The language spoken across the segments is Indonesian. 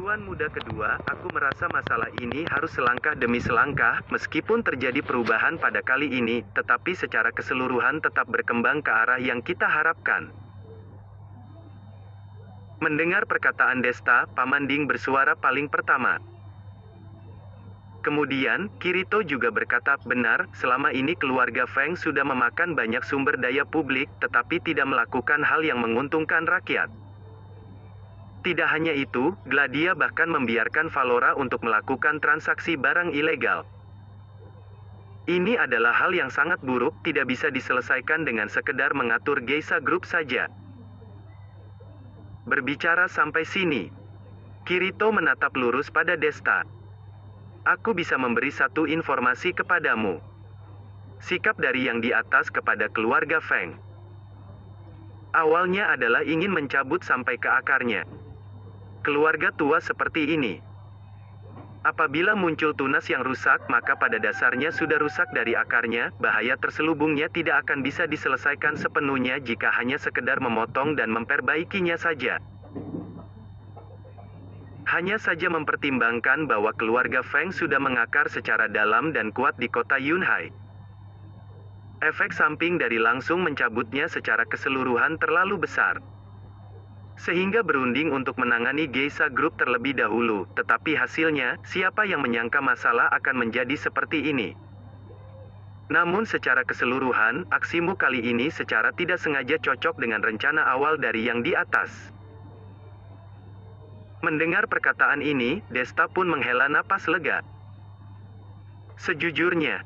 Tuan Muda Kedua, aku merasa masalah ini harus selangkah demi selangkah, meskipun terjadi perubahan pada kali ini, tetapi secara keseluruhan tetap berkembang ke arah yang kita harapkan. Mendengar perkataan Desta, Paman Ding bersuara paling pertama. Kemudian, Kirito juga berkata, benar, selama ini keluarga Feng sudah memakan banyak sumber daya publik, tetapi tidak melakukan hal yang menguntungkan rakyat. Tidak hanya itu, Gladia bahkan membiarkan Valora untuk melakukan transaksi barang ilegal. Ini adalah hal yang sangat buruk, tidak bisa diselesaikan dengan sekedar mengatur Geisha Group saja. Berbicara sampai sini, Kirito menatap lurus pada Desta. Aku bisa memberi satu informasi kepadamu. Sikap dari yang di atas kepada keluarga Feng awalnya adalah ingin mencabut sampai ke akarnya. Keluarga tua seperti ini, apabila muncul tunas yang rusak, maka pada dasarnya sudah rusak dari akarnya. Bahaya terselubungnya tidak akan bisa diselesaikan sepenuhnya jika hanya sekedar memotong dan memperbaikinya saja. Hanya saja mempertimbangkan bahwa keluarga Feng sudah mengakar secara dalam dan kuat di kota Yunhai. Efek samping dari langsung mencabutnya secara keseluruhan terlalu besar, sehingga berunding untuk menangani Geisha Group terlebih dahulu, tetapi hasilnya, siapa yang menyangka masalah akan menjadi seperti ini. Namun secara keseluruhan, aksimu kali ini secara tidak sengaja cocok dengan rencana awal dari yang di atas. Mendengar perkataan ini, Desta pun menghela napas lega. Sejujurnya,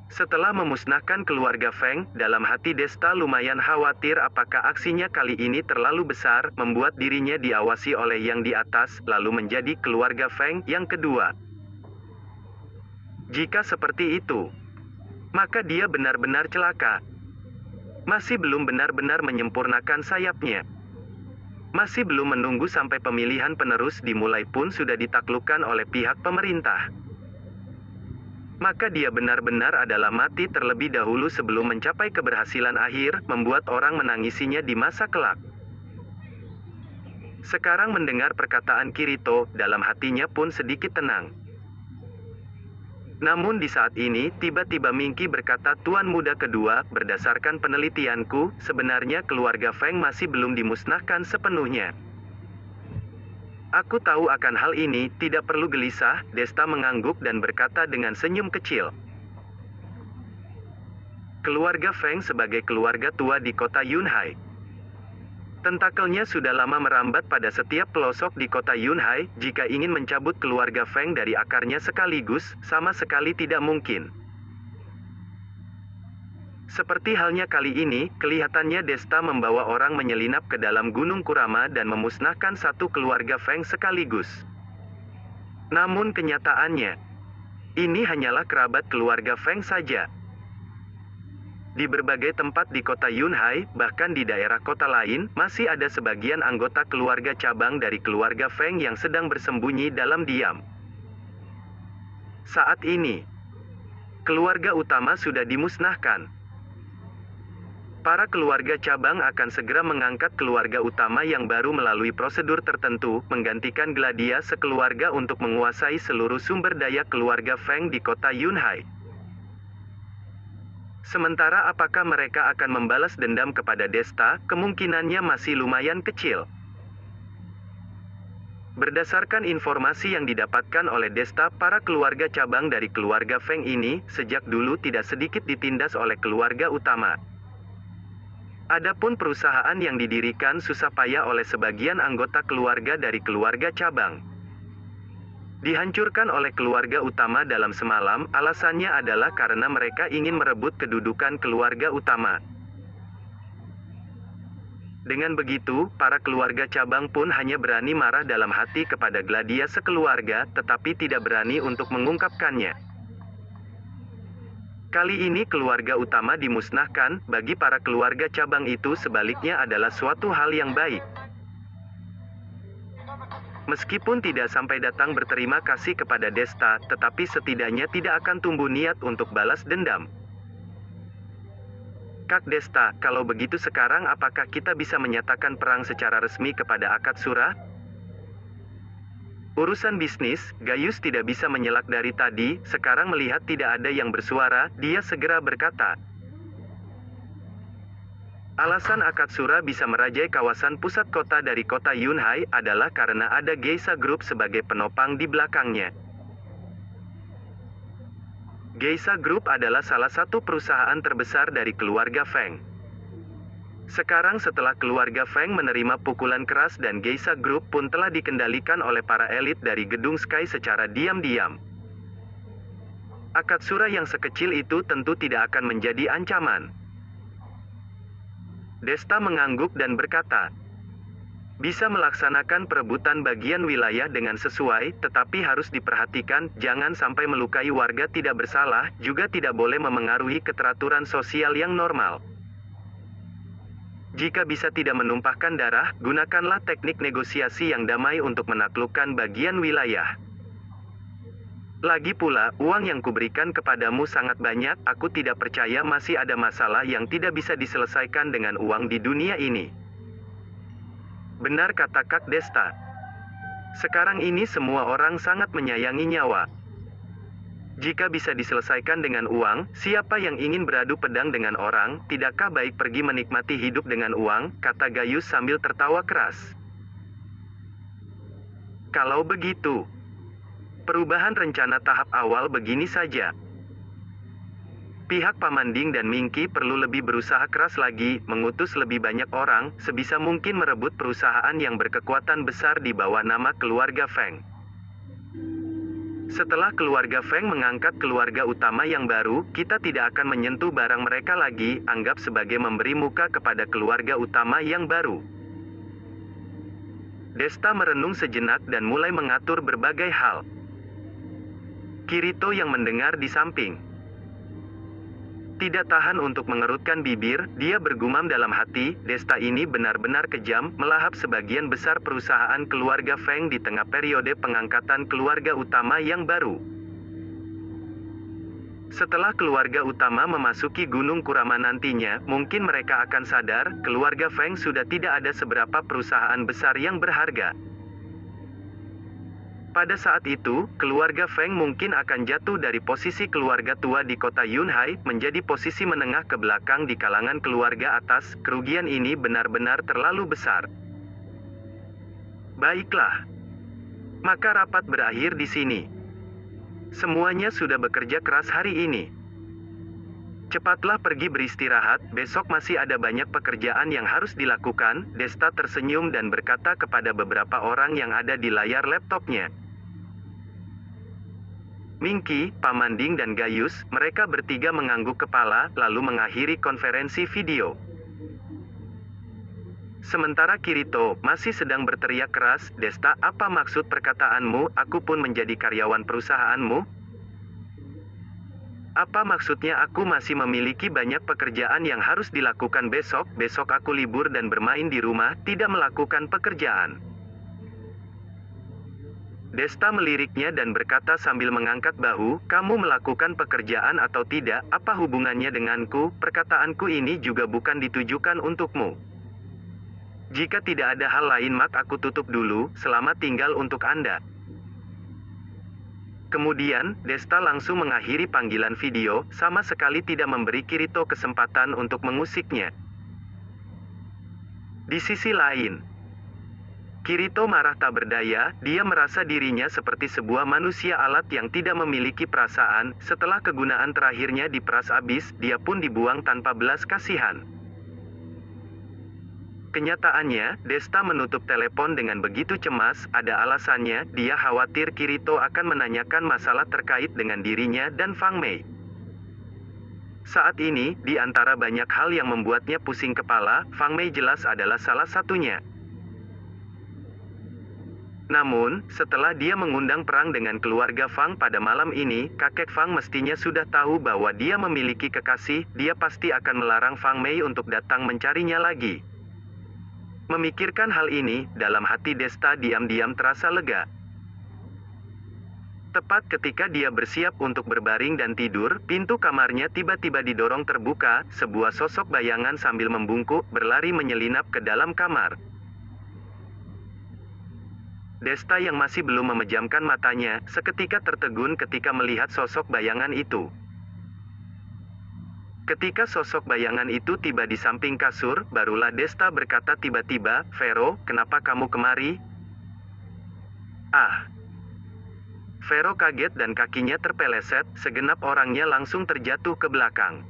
setelah memusnahkan keluarga Feng, dalam hati Desta lumayan khawatir apakah aksinya kali ini terlalu besar, membuat dirinya diawasi oleh yang di atas, lalu menjadi keluarga Feng yang kedua. Jika seperti itu, maka dia benar-benar celaka. Masih belum benar-benar menyempurnakan sayapnya. Masih belum menunggu sampai pemilihan penerus dimulai pun sudah ditaklukkan oleh pihak pemerintah. Maka dia benar-benar adalah mati terlebih dahulu sebelum mencapai keberhasilan akhir, membuat orang menangisinya di masa kelak. Sekarang mendengar perkataan Kirito, dalam hatinya pun sedikit tenang. Namun di saat ini, tiba-tiba Mingki berkata, Tuan Muda Kedua, berdasarkan penelitianku, sebenarnya keluarga Feng masih belum dimusnahkan sepenuhnya. Aku tahu akan hal ini, tidak perlu gelisah, Desta mengangguk dan berkata dengan senyum kecil. Keluarga Feng sebagai keluarga tua di kota Yunhai. Tentakelnya sudah lama merambat pada setiap pelosok di kota Yunhai. Jika ingin mencabut keluarga Feng dari akarnya sekaligus, sama sekali tidak mungkin. Seperti halnya kali ini, kelihatannya Desta membawa orang menyelinap ke dalam Gunung Kurama dan memusnahkan satu keluarga Feng sekaligus. Namun kenyataannya, ini hanyalah kerabat keluarga Feng saja. Di berbagai tempat di kota Yunhai, bahkan di daerah kota lain, masih ada sebagian anggota keluarga cabang dari keluarga Feng yang sedang bersembunyi dalam diam. Saat ini, keluarga utama sudah dimusnahkan. Para keluarga cabang akan segera mengangkat keluarga utama yang baru melalui prosedur tertentu, menggantikan Gladia sekeluarga untuk menguasai seluruh sumber daya keluarga Feng di kota Yunhai. Sementara apakah mereka akan membalas dendam kepada Desta, kemungkinannya masih lumayan kecil. Berdasarkan informasi yang didapatkan oleh Desta, para keluarga cabang dari keluarga Feng ini, sejak dulu tidak sedikit ditindas oleh keluarga utama. Adapun perusahaan yang didirikan susah payah oleh sebagian anggota keluarga dari keluarga cabang, dihancurkan oleh keluarga utama dalam semalam. Alasannya adalah karena mereka ingin merebut kedudukan keluarga utama. Dengan begitu, para keluarga cabang pun hanya berani marah dalam hati kepada Gladia sekeluarga, tetapi tidak berani untuk mengungkapkannya. Kali ini keluarga utama dimusnahkan, bagi para keluarga cabang itu sebaliknya adalah suatu hal yang baik. Meskipun tidak sampai datang berterima kasih kepada Desta, tetapi setidaknya tidak akan tumbuh niat untuk balas dendam. Kak Desta, kalau begitu sekarang apakah kita bisa menyatakan perang secara resmi kepada Akatsura? Urusan bisnis, Gaius tidak bisa mengelak dari tadi, sekarang melihat tidak ada yang bersuara, dia segera berkata. Alasan Akatsura bisa merajai kawasan pusat kota dari kota Yunhai adalah karena ada Geisha Group sebagai penopang di belakangnya. Geisha Group adalah salah satu perusahaan terbesar dari keluarga Feng. Sekarang setelah keluarga Feng menerima pukulan keras dan Geisha Group pun telah dikendalikan oleh para elit dari gedung Sky secara diam-diam. Akatsura yang sekecil itu tentu tidak akan menjadi ancaman. Desta mengangguk dan berkata, bisa melaksanakan perebutan bagian wilayah dengan sesuai, tetapi harus diperhatikan, jangan sampai melukai warga tidak bersalah, juga tidak boleh memengaruhi keteraturan sosial yang normal. Jika bisa tidak menumpahkan darah, gunakanlah teknik negosiasi yang damai untuk menaklukkan bagian wilayah. Lagi pula, uang yang kuberikan kepadamu sangat banyak, aku tidak percaya masih ada masalah yang tidak bisa diselesaikan dengan uang di dunia ini. Benar kata Kak Desta. Sekarang ini semua orang sangat menyayangi nyawa. Jika bisa diselesaikan dengan uang, siapa yang ingin beradu pedang dengan orang, tidakkah baik pergi menikmati hidup dengan uang, kata Gaius sambil tertawa keras. Kalau begitu, perubahan rencana tahap awal begini saja. Pihak Pamanding dan Mingki perlu lebih berusaha keras lagi, mengutus lebih banyak orang, sebisa mungkin merebut perusahaan yang berkekuatan besar di bawah nama keluarga Feng. Setelah keluarga Feng mengangkat keluarga utama yang baru, kita tidak akan menyentuh barang mereka lagi, anggap sebagai memberi muka kepada keluarga utama yang baru. Desta merenung sejenak dan mulai mengatur berbagai hal. Kirito yang mendengar di samping tidak tahan untuk mengerutkan bibir, dia bergumam dalam hati, Desta ini benar-benar kejam, melahap sebagian besar perusahaan keluarga Feng di tengah periode pengangkatan keluarga utama yang baru. Setelah keluarga utama memasuki Gunung Kurama nantinya, mungkin mereka akan sadar, keluarga Feng sudah tidak ada seberapa perusahaan besar yang berharga. Pada saat itu, keluarga Feng mungkin akan jatuh dari posisi keluarga tua di kota Yunhai, menjadi posisi menengah ke belakang di kalangan keluarga atas. Kerugian ini benar-benar terlalu besar. Baiklah. Maka rapat berakhir di sini. Semuanya sudah bekerja keras hari ini. Cepatlah pergi beristirahat, besok masih ada banyak pekerjaan yang harus dilakukan. Desta tersenyum dan berkata kepada beberapa orang yang ada di layar laptopnya. Mingki, Pamanding dan Gaius, mereka bertiga mengangguk kepala, lalu mengakhiri konferensi video. Sementara Kirito masih sedang berteriak keras, Desta, apa maksud perkataanmu, aku pun menjadi karyawan perusahaanmu? Apa maksudnya aku masih memiliki banyak pekerjaan yang harus dilakukan besok aku libur dan bermain di rumah, tidak melakukan pekerjaan. Desta meliriknya dan berkata sambil mengangkat bahu, kamu melakukan pekerjaan atau tidak, apa hubungannya denganku, perkataanku ini juga bukan ditujukan untukmu. Jika tidak ada hal lain maka aku tutup dulu, selamat tinggal untuk Anda. Kemudian, Desta langsung mengakhiri panggilan video, sama sekali tidak memberi Kirito kesempatan untuk mengusiknya. Di sisi lain, Kirito marah tak berdaya, dia merasa dirinya seperti sebuah manusia alat yang tidak memiliki perasaan, setelah kegunaan terakhirnya diperas habis, dia pun dibuang tanpa belas kasihan. Kenyataannya, Desta menutup telepon dengan begitu cemas, ada alasannya, dia khawatir Kirito akan menanyakan masalah terkait dengan dirinya dan Fang Mei. Saat ini, di antara banyak hal yang membuatnya pusing kepala, Fang Mei jelas adalah salah satunya. Namun, setelah dia mengundang perang dengan keluarga Fang pada malam ini, kakek Fang mestinya sudah tahu bahwa dia memiliki kekasih, dia pasti akan melarang Fang Mei untuk datang mencarinya lagi. Memikirkan hal ini, dalam hati Desta diam-diam terasa lega. Tepat ketika dia bersiap untuk berbaring dan tidur, pintu kamarnya tiba-tiba didorong terbuka, sebuah sosok bayangan sambil membungkuk, berlari menyelinap ke dalam kamar. Desta yang masih belum memejamkan matanya, seketika tertegun ketika melihat sosok bayangan itu. Ketika sosok bayangan itu tiba di samping kasur, barulah Desta berkata tiba-tiba, "Vero, kenapa kamu kemari?" Ah! Vero kaget dan kakinya terpeleset, segenap orangnya langsung terjatuh ke belakang.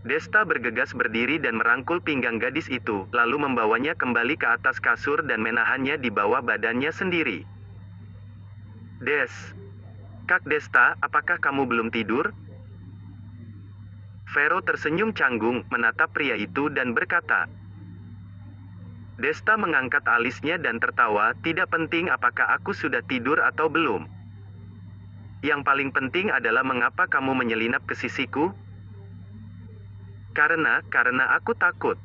Desta bergegas berdiri dan merangkul pinggang gadis itu, lalu membawanya kembali ke atas kasur dan menahannya di bawah badannya sendiri. Kak Desta, apakah kamu belum tidur?" Vero tersenyum canggung, menatap pria itu dan berkata. Desta mengangkat alisnya dan tertawa, "Tidak penting apakah aku sudah tidur atau belum. Yang paling penting adalah mengapa kamu menyelinap ke sisiku?" Karena aku takut."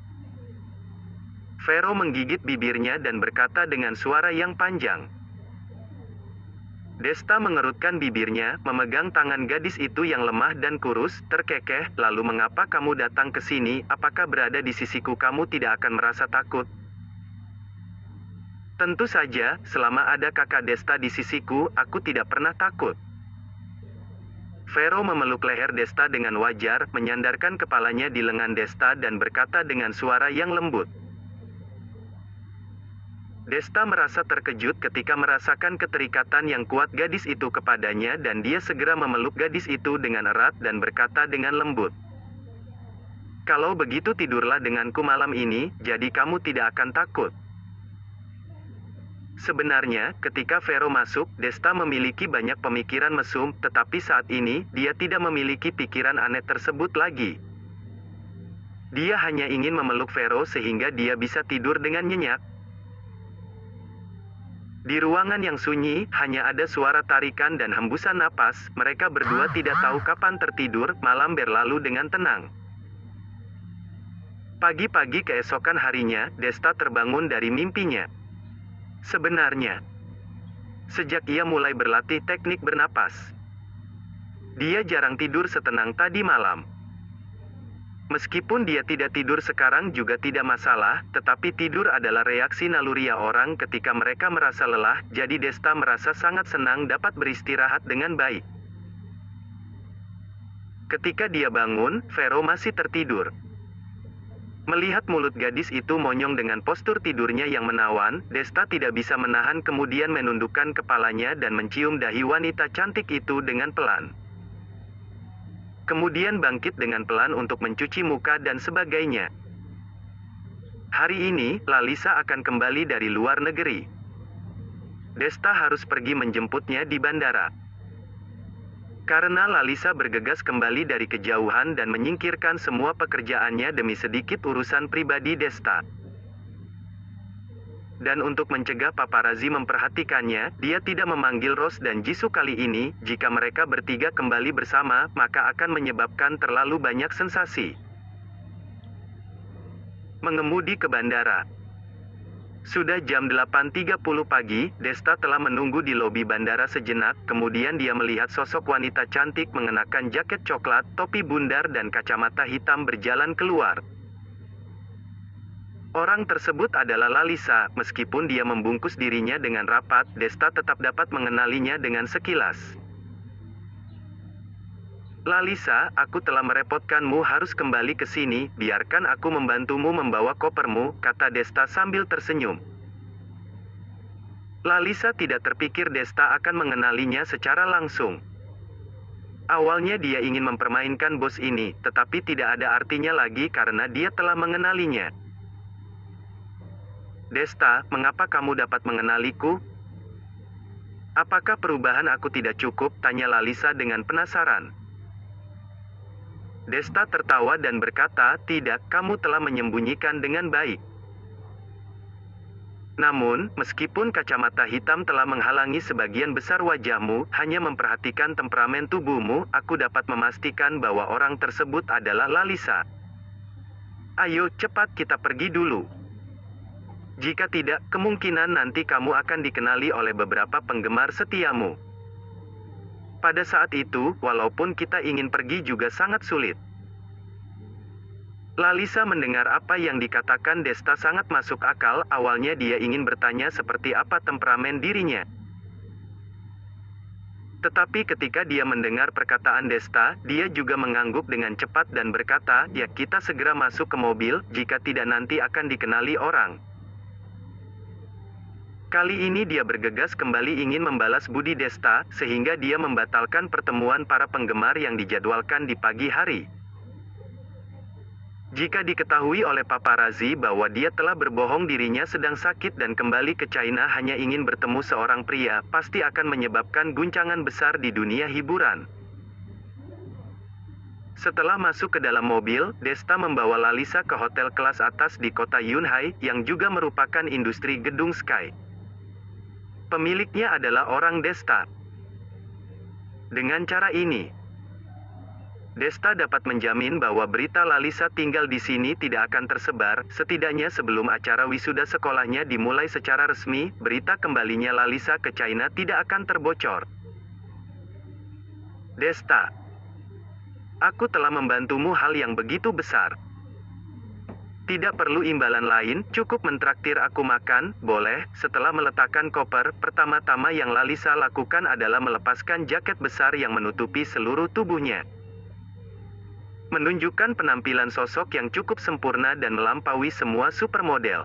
Vero menggigit bibirnya dan berkata dengan suara yang panjang. Desta mengerutkan bibirnya, memegang tangan gadis itu yang lemah dan kurus, terkekeh, "Lalu mengapa kamu datang ke sini? Apakah berada di sisiku kamu tidak akan merasa takut?" "Tentu saja, selama ada kakak Desta di sisiku, aku tidak pernah takut." Vero memeluk leher Desta dengan wajar, menyandarkan kepalanya di lengan Desta dan berkata dengan suara yang lembut. Desta merasa terkejut ketika merasakan keterikatan yang kuat gadis itu kepadanya dan dia segera memeluk gadis itu dengan erat dan berkata dengan lembut. "Kalau begitu tidurlah denganku malam ini, jadi kamu tidak akan takut." Sebenarnya, ketika Vero masuk, Desta memiliki banyak pemikiran mesum, tetapi saat ini, dia tidak memiliki pikiran aneh tersebut lagi. Dia hanya ingin memeluk Vero sehingga dia bisa tidur dengan nyenyak. Di ruangan yang sunyi, hanya ada suara tarikan dan hembusan napas, mereka berdua tidak tahu kapan tertidur, malam berlalu dengan tenang. Pagi-pagi keesokan harinya, Desta terbangun dari mimpinya. Sebenarnya, sejak ia mulai berlatih teknik bernapas, dia jarang tidur setenang tadi malam. Meskipun dia tidak tidur sekarang juga tidak masalah, tetapi tidur adalah reaksi naluriah orang ketika mereka merasa lelah, jadi Desta merasa sangat senang dapat beristirahat dengan baik. Ketika dia bangun, Vero masih tertidur. Melihat mulut gadis itu monyong dengan postur tidurnya yang menawan, Desta tidak bisa menahan kemudian menundukkan kepalanya dan mencium dahi wanita cantik itu dengan pelan. Kemudian bangkit dengan pelan untuk mencuci muka dan sebagainya. Hari ini, Lalisa akan kembali dari luar negeri. Desta harus pergi menjemputnya di bandara. Karena Lalisa bergegas kembali dari kejauhan dan menyingkirkan semua pekerjaannya demi sedikit urusan pribadi Desta. Dan untuk mencegah paparazi memperhatikannya, dia tidak memanggil Rose dan Jisoo kali ini. Jika mereka bertiga kembali bersama, maka akan menyebabkan terlalu banyak sensasi. Mengemudi ke bandara. Sudah jam 8.30 pagi, Desta telah menunggu di lobi bandara sejenak, kemudian dia melihat sosok wanita cantik mengenakan jaket coklat, topi bundar dan kacamata hitam berjalan keluar. Orang tersebut adalah Lalisa, meskipun dia membungkus dirinya dengan rapat, Desta tetap dapat mengenalinya dengan sekilas. "Lalisa, aku telah merepotkanmu harus kembali ke sini, biarkan aku membantumu membawa kopermu," kata Desta sambil tersenyum. Lalisa tidak terpikir Desta akan mengenalinya secara langsung. Awalnya dia ingin mempermainkan bos ini, tetapi tidak ada artinya lagi karena dia telah mengenalinya. "Desta, mengapa kamu dapat mengenaliku? Apakah perubahan aku tidak cukup?" tanya Lalisa dengan penasaran. Desta tertawa dan berkata, "Tidak, kamu telah menyembunyikan dengan baik. Namun, meskipun kacamata hitam telah menghalangi sebagian besar wajahmu, hanya memperhatikan temperamen tubuhmu, aku dapat memastikan bahwa orang tersebut adalah Lalisa. Ayo, cepat kita pergi dulu. Jika tidak, kemungkinan nanti kamu akan dikenali oleh beberapa penggemar setiamu. Pada saat itu, walaupun kita ingin pergi juga sangat sulit." Lalisa mendengar apa yang dikatakan Desta sangat masuk akal. Awalnya dia ingin bertanya seperti apa temperamen dirinya. Tetapi ketika dia mendengar perkataan Desta, dia juga mengangguk dengan cepat dan berkata, "Ya, kita segera masuk ke mobil, jika tidak nanti akan dikenali orang." Kali ini dia bergegas kembali ingin membalas budi Desta, sehingga dia membatalkan pertemuan para penggemar yang dijadwalkan di pagi hari. Jika diketahui oleh paparazzi bahwa dia telah berbohong dirinya sedang sakit dan kembali ke China hanya ingin bertemu seorang pria, pasti akan menyebabkan guncangan besar di dunia hiburan. Setelah masuk ke dalam mobil, Desta membawa Lalisa ke hotel kelas atas di kota Yunhai, yang juga merupakan industri gedung Sky. Pemiliknya adalah orang Desta. Dengan cara ini, Desta dapat menjamin bahwa berita Lalisa tinggal di sini tidak akan tersebar, setidaknya sebelum acara wisuda sekolahnya dimulai secara resmi, berita kembalinya Lalisa ke China tidak akan terbocor. Desta, aku telah membantumu hal yang begitu besar. Tidak perlu imbalan lain, cukup mentraktir aku makan, boleh. Setelah meletakkan koper, pertama-tama yang Lalisa lakukan adalah melepaskan jaket besar yang menutupi seluruh tubuhnya. Menunjukkan penampilan sosok yang cukup sempurna dan melampaui semua supermodel.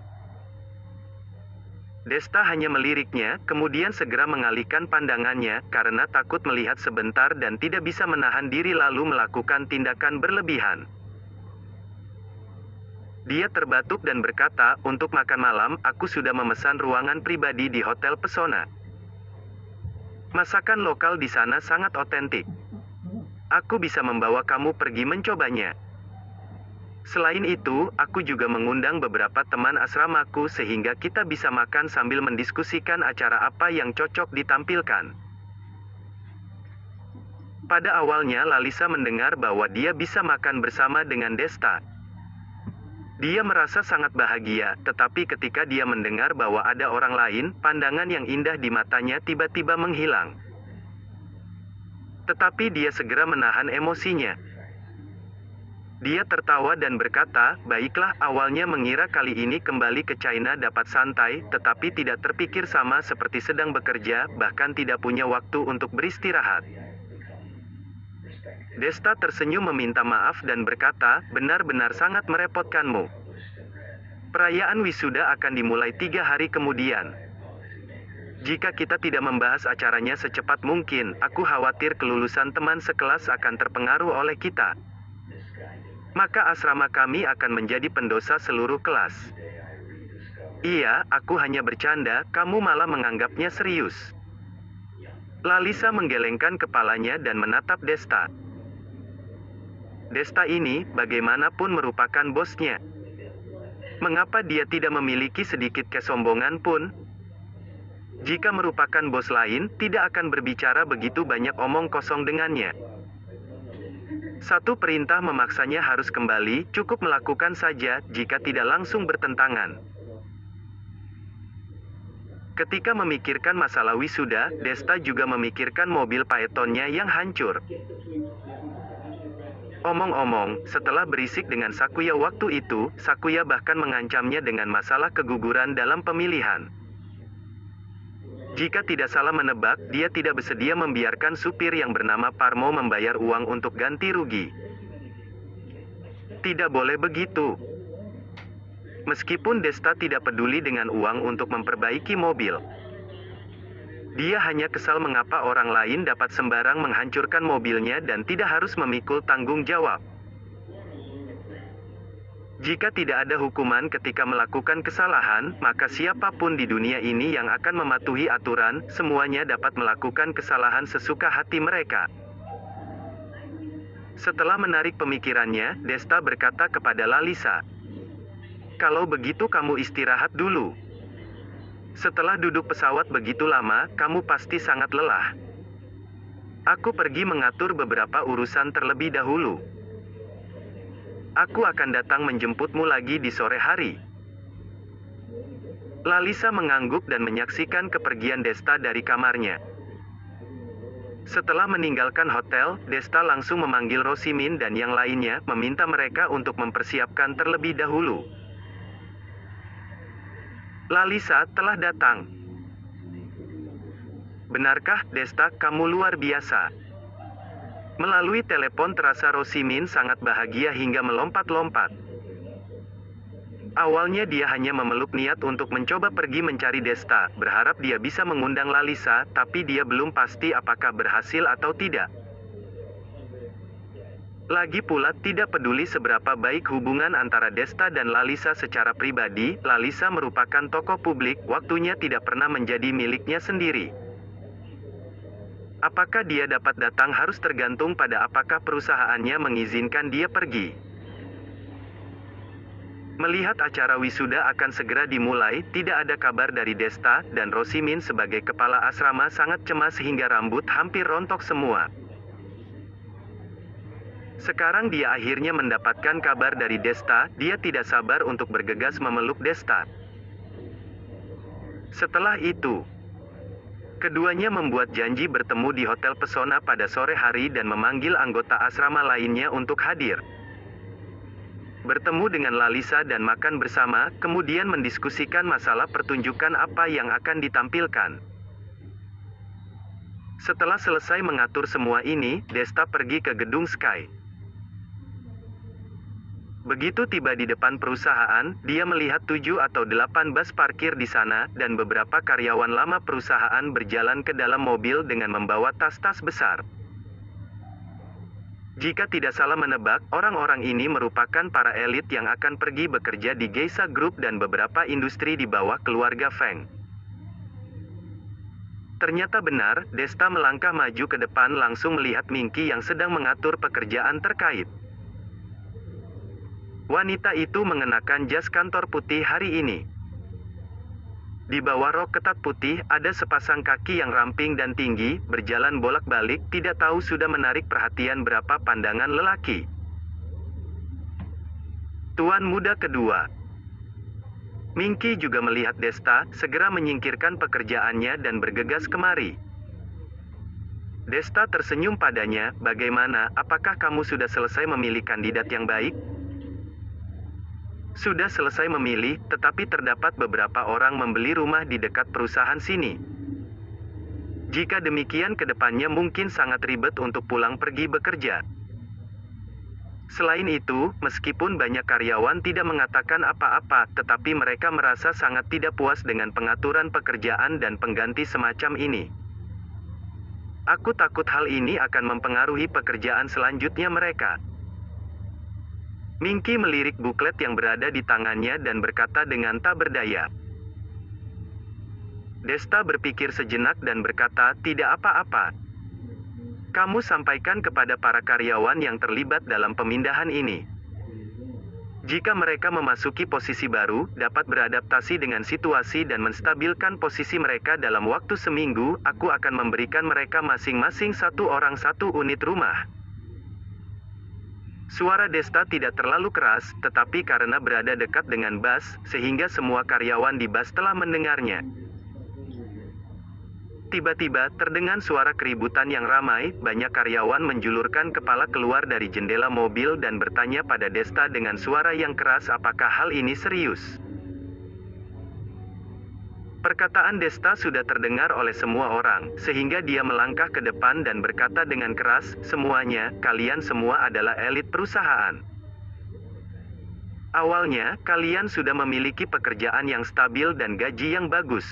Desta hanya meliriknya, kemudian segera mengalihkan pandangannya, karena takut melihat sebentar dan tidak bisa menahan diri lalu melakukan tindakan berlebihan. Dia terbatuk dan berkata, "Untuk makan malam, aku sudah memesan ruangan pribadi di Hotel Pesona. Masakan lokal di sana sangat otentik. Aku bisa membawa kamu pergi mencobanya. Selain itu, aku juga mengundang beberapa teman asramaku sehingga kita bisa makan sambil mendiskusikan acara apa yang cocok ditampilkan." Pada awalnya Lalisa mendengar bahwa dia bisa makan bersama dengan Desta. Dia merasa sangat bahagia, tetapi ketika dia mendengar bahwa ada orang lain, pandangan yang indah di matanya tiba-tiba menghilang. Tetapi dia segera menahan emosinya. Dia tertawa dan berkata, "Baiklah, awalnya mengira kali ini kembali ke China dapat santai, tetapi tidak terpikir sama seperti sedang bekerja, bahkan tidak punya waktu untuk beristirahat." Desta tersenyum meminta maaf dan berkata, "Benar-benar sangat merepotkanmu. Perayaan wisuda akan dimulai 3 hari kemudian. Jika kita tidak membahas acaranya secepat mungkin, aku khawatir kelulusan teman sekelas akan terpengaruh oleh kita. Maka asrama kami akan menjadi pendosa seluruh kelas." "Iya, aku hanya bercanda, kamu malah menganggapnya serius." Lalisa menggelengkan kepalanya dan menatap Desta. Desta ini, bagaimanapun merupakan bosnya. Mengapa dia tidak memiliki sedikit kesombongan pun? Jika merupakan bos lain, tidak akan berbicara begitu banyak omong kosong dengannya. Satu perintah memaksanya harus kembali, cukup melakukan saja, jika tidak langsung bertentangan. Ketika memikirkan masalah wisuda, Desta juga memikirkan mobil Phaetonnya yang hancur. Omong-omong, setelah berisik dengan Sakuya waktu itu, Sakuya bahkan mengancamnya dengan masalah keguguran dalam pemilihan. Jika tidak salah menebak, dia tidak bersedia membiarkan supir yang bernama Parmo membayar uang untuk ganti rugi. Tidak boleh begitu. Meskipun Desta tidak peduli dengan uang untuk memperbaiki mobil, dia hanya kesal mengapa orang lain dapat sembarang menghancurkan mobilnya dan tidak harus memikul tanggung jawab. Jika tidak ada hukuman ketika melakukan kesalahan, maka siapapun di dunia ini yang akan mematuhi aturan, semuanya dapat melakukan kesalahan sesuka hati mereka. Setelah menarik pemikirannya, Desta berkata kepada Lalisa, "Kalau begitu kamu istirahat dulu. Setelah duduk pesawat begitu lama, kamu pasti sangat lelah. Aku pergi mengatur beberapa urusan terlebih dahulu. Aku akan datang menjemputmu lagi di sore hari." Lalisa mengangguk dan menyaksikan kepergian Desta dari kamarnya. Setelah meninggalkan hotel, Desta langsung memanggil Rosimin dan yang lainnya, meminta mereka untuk mempersiapkan terlebih dahulu. Lalisa telah datang. Benarkah, Desta, kamu luar biasa? Melalui telepon terasa Rosimin sangat bahagia hingga melompat-lompat. Awalnya dia hanya memeluk niat untuk mencoba pergi mencari Desta, berharap dia bisa mengundang Lalisa, tapi dia belum pasti apakah berhasil atau tidak. Lagi pula tidak peduli seberapa baik hubungan antara Desta dan Lalisa secara pribadi, Lalisa merupakan tokoh publik, waktunya tidak pernah menjadi miliknya sendiri. Apakah dia dapat datang harus tergantung pada apakah perusahaannya mengizinkan dia pergi. Melihat acara wisuda akan segera dimulai, tidak ada kabar dari Desta, dan Rosimin sebagai kepala asrama sangat cemas hingga rambut hampir rontok semua. Sekarang dia akhirnya mendapatkan kabar dari Desta, dia tidak sabar untuk bergegas memeluk Desta. Setelah itu, keduanya membuat janji bertemu di Hotel Pesona pada sore hari dan memanggil anggota asrama lainnya untuk hadir. Bertemu dengan Lalisa dan makan bersama, kemudian mendiskusikan masalah pertunjukan apa yang akan ditampilkan. Setelah selesai mengatur semua ini, Desta pergi ke gedung Sky. Begitu tiba di depan perusahaan, dia melihat 7 atau 8 bus parkir di sana, dan beberapa karyawan lama perusahaan berjalan ke dalam mobil dengan membawa tas-tas besar. Jika tidak salah menebak, orang-orang ini merupakan para elit yang akan pergi bekerja di Geisha Group dan beberapa industri di bawah keluarga Feng. Ternyata benar, Desta melangkah maju ke depan langsung melihat Mingki yang sedang mengatur pekerjaan terkait. Wanita itu mengenakan jas kantor putih hari ini. Di bawah rok ketat putih, ada sepasang kaki yang ramping dan tinggi, berjalan bolak-balik, tidak tahu sudah menarik perhatian berapa pandangan lelaki. Tuan muda kedua. Mingki juga melihat Desta, segera menyingkirkan pekerjaannya dan bergegas kemari. Desta tersenyum padanya, bagaimana, apakah kamu sudah selesai memilih kandidat yang baik? Sudah selesai memilih, tetapi terdapat beberapa orang membeli rumah di dekat perusahaan sini. Jika demikian kedepannya mungkin sangat ribet untuk pulang pergi bekerja. Selain itu, meskipun banyak karyawan tidak mengatakan apa-apa, tetapi mereka merasa sangat tidak puas dengan pengaturan pekerjaan dan pengganti semacam ini. Aku takut hal ini akan mempengaruhi pekerjaan selanjutnya mereka. Mingki melirik buklet yang berada di tangannya dan berkata dengan tak berdaya. Desta berpikir sejenak dan berkata, tidak apa-apa. Kamu sampaikan kepada para karyawan yang terlibat dalam pemindahan ini. Jika mereka memasuki posisi baru, dapat beradaptasi dengan situasi dan menstabilkan posisi mereka dalam waktu seminggu, aku akan memberikan mereka masing-masing 1 orang 1 unit rumah. Suara Desta tidak terlalu keras, tetapi karena berada dekat dengan bus, sehingga semua karyawan di bus telah mendengarnya. Tiba-tiba, terdengar suara keributan yang ramai, banyak karyawan menjulurkan kepala keluar dari jendela mobil dan bertanya pada Desta dengan suara yang keras apakah hal ini serius. Perkataan Desta sudah terdengar oleh semua orang, sehingga dia melangkah ke depan dan berkata dengan keras, semuanya, kalian semua adalah elit perusahaan. Awalnya, kalian sudah memiliki pekerjaan yang stabil dan gaji yang bagus.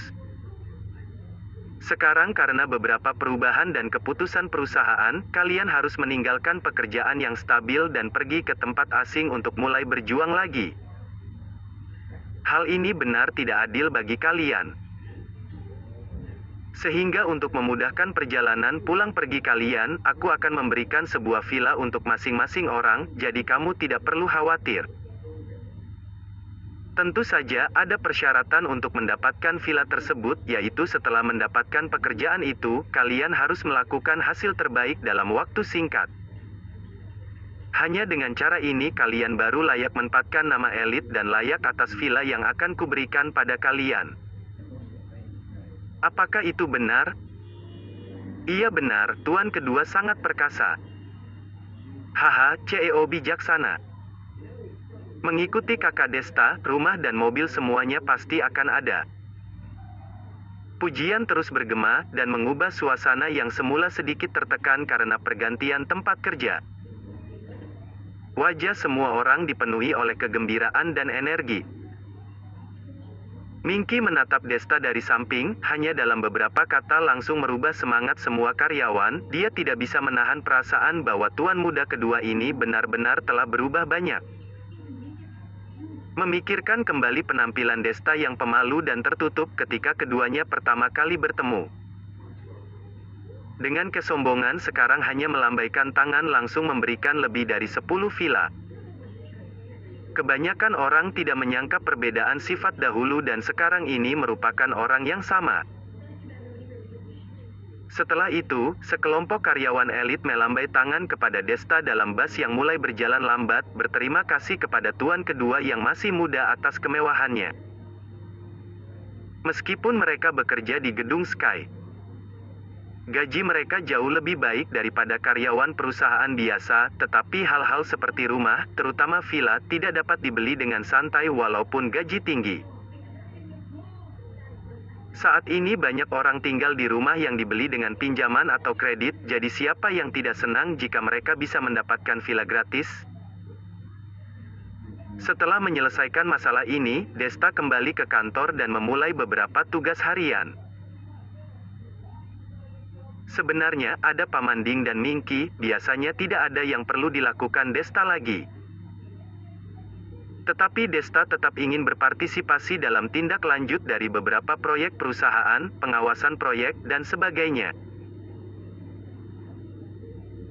Sekarang karena beberapa perubahan dan keputusan perusahaan, kalian harus meninggalkan pekerjaan yang stabil dan pergi ke tempat asing untuk mulai berjuang lagi. Hal ini benar tidak adil bagi kalian. Sehingga untuk memudahkan perjalanan pulang pergi kalian, aku akan memberikan sebuah villa untuk masing-masing orang, jadi kamu tidak perlu khawatir. Tentu saja ada persyaratan untuk mendapatkan villa tersebut, yaitu setelah mendapatkan pekerjaan itu, kalian harus melakukan hasil terbaik dalam waktu singkat. Hanya dengan cara ini kalian baru layak menempatkan nama elit dan layak atas villa yang akan kuberikan pada kalian. Apakah itu benar? Iya benar, tuan kedua sangat perkasa. Haha, CEO bijaksana. Mengikuti kakak Desta, rumah dan mobil semuanya pasti akan ada. Pujian terus bergema, dan mengubah suasana yang semula sedikit tertekan karena pergantian tempat kerja. Wajah semua orang dipenuhi oleh kegembiraan dan energi. Minky menatap Desta dari samping, hanya dalam beberapa kata langsung merubah semangat semua karyawan. Dia tidak bisa menahan perasaan bahwa tuan muda kedua ini benar-benar telah berubah banyak. Memikirkan kembali penampilan Desta yang pemalu dan tertutup ketika keduanya pertama kali bertemu. Dengan kesombongan sekarang hanya melambaikan tangan langsung memberikan lebih dari 10 villa. Kebanyakan orang tidak menyangka perbedaan sifat dahulu dan sekarang ini merupakan orang yang sama. Setelah itu, sekelompok karyawan elit melambai tangan kepada Desta dalam bas yang mulai berjalan lambat, berterima kasih kepada tuan kedua yang masih muda atas kemewahannya. Meskipun mereka bekerja di gedung Sky, gaji mereka jauh lebih baik daripada karyawan perusahaan biasa, tetapi hal-hal seperti rumah, terutama villa, tidak dapat dibeli dengan santai walaupun gaji tinggi. Saat ini banyak orang tinggal di rumah yang dibeli dengan pinjaman atau kredit, jadi siapa yang tidak senang jika mereka bisa mendapatkan villa gratis? Setelah menyelesaikan masalah ini, Desta kembali ke kantor dan memulai beberapa tugas harian. Sebenarnya ada Pamanding dan Minky, biasanya tidak ada yang perlu dilakukan Desta lagi. Tetapi Desta tetap ingin berpartisipasi dalam tindak lanjut dari beberapa proyek perusahaan, pengawasan proyek, dan sebagainya.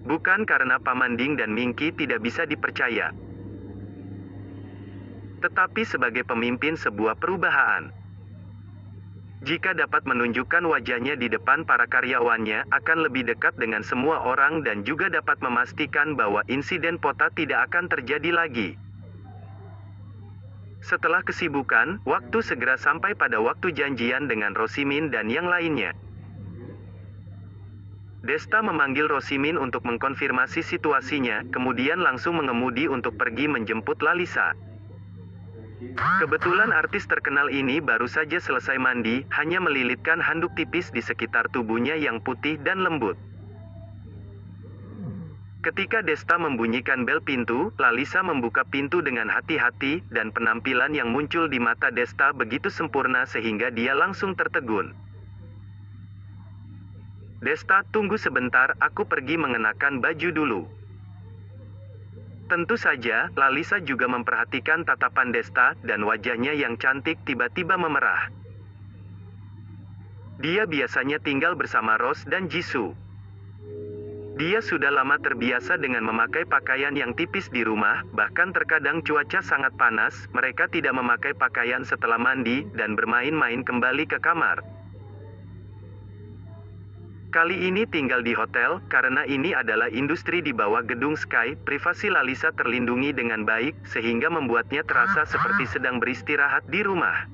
Bukan karena Pamanding dan Minky tidak bisa dipercaya, tetapi sebagai pemimpin sebuah perubahan. Jika dapat menunjukkan wajahnya di depan para karyawannya, akan lebih dekat dengan semua orang dan juga dapat memastikan bahwa insiden pota tidak akan terjadi lagi. Setelah kesibukan, waktu segera sampai pada waktu janjian dengan Rosimin dan yang lainnya. Desta memanggil Rosimin untuk mengkonfirmasi situasinya, kemudian langsung mengemudi untuk pergi menjemput Lalisa. Kebetulan artis terkenal ini baru saja selesai mandi, hanya melilitkan handuk tipis di sekitar tubuhnya yang putih dan lembut. Ketika Desta membunyikan bel pintu, Lalisa membuka pintu dengan hati-hati, dan penampilan yang muncul di mata Desta begitu sempurna sehingga dia langsung tertegun. Desta, tunggu sebentar, aku pergi mengenakan baju dulu. Tentu saja, Lalisa juga memperhatikan tatapan Desta, dan wajahnya yang cantik tiba-tiba memerah. Dia biasanya tinggal bersama Rose dan Jisoo. Dia sudah lama terbiasa dengan memakai pakaian yang tipis di rumah, bahkan terkadang cuaca sangat panas, mereka tidak memakai pakaian setelah mandi, dan bermain-main kembali ke kamar. Kali ini tinggal di hotel, karena ini adalah industri di bawah gedung Sky, privasi Lalisa terlindungi dengan baik, sehingga membuatnya terasa seperti sedang beristirahat di rumah.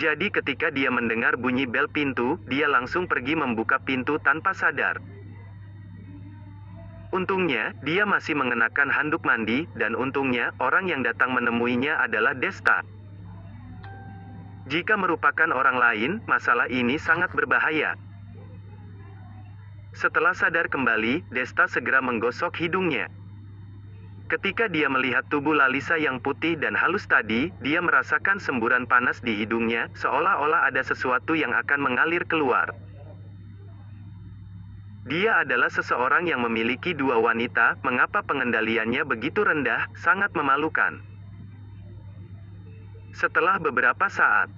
Jadi ketika dia mendengar bunyi bel pintu, dia langsung pergi membuka pintu tanpa sadar. Untungnya, dia masih mengenakan handuk mandi, dan untungnya, orang yang datang menemuinya adalah Desta. Jika merupakan orang lain, masalah ini sangat berbahaya. Setelah sadar kembali, Desta segera menggosok hidungnya. Ketika dia melihat tubuh Lalisa yang putih dan halus tadi, dia merasakan semburan panas di hidungnya, seolah-olah ada sesuatu yang akan mengalir keluar. Dia adalah seseorang yang memiliki dua wanita, mengapa pengendaliannya begitu rendah, sangat memalukan. Setelah beberapa saat,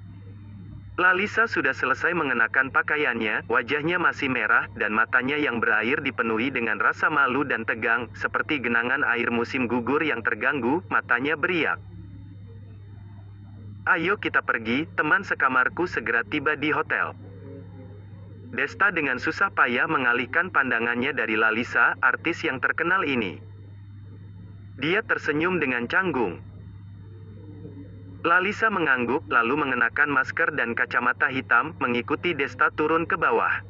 Lalisa sudah selesai mengenakan pakaiannya, wajahnya masih merah, dan matanya yang berair dipenuhi dengan rasa malu dan tegang, seperti genangan air musim gugur yang terganggu, matanya beriak. Ayo kita pergi, teman sekamarku segera tiba di hotel. Desta dengan susah payah mengalihkan pandangannya dari Lalisa, artis yang terkenal ini. Dia tersenyum dengan canggung. Lalisa mengangguk lalu mengenakan masker dan kacamata hitam, mengikuti Desta turun ke bawah.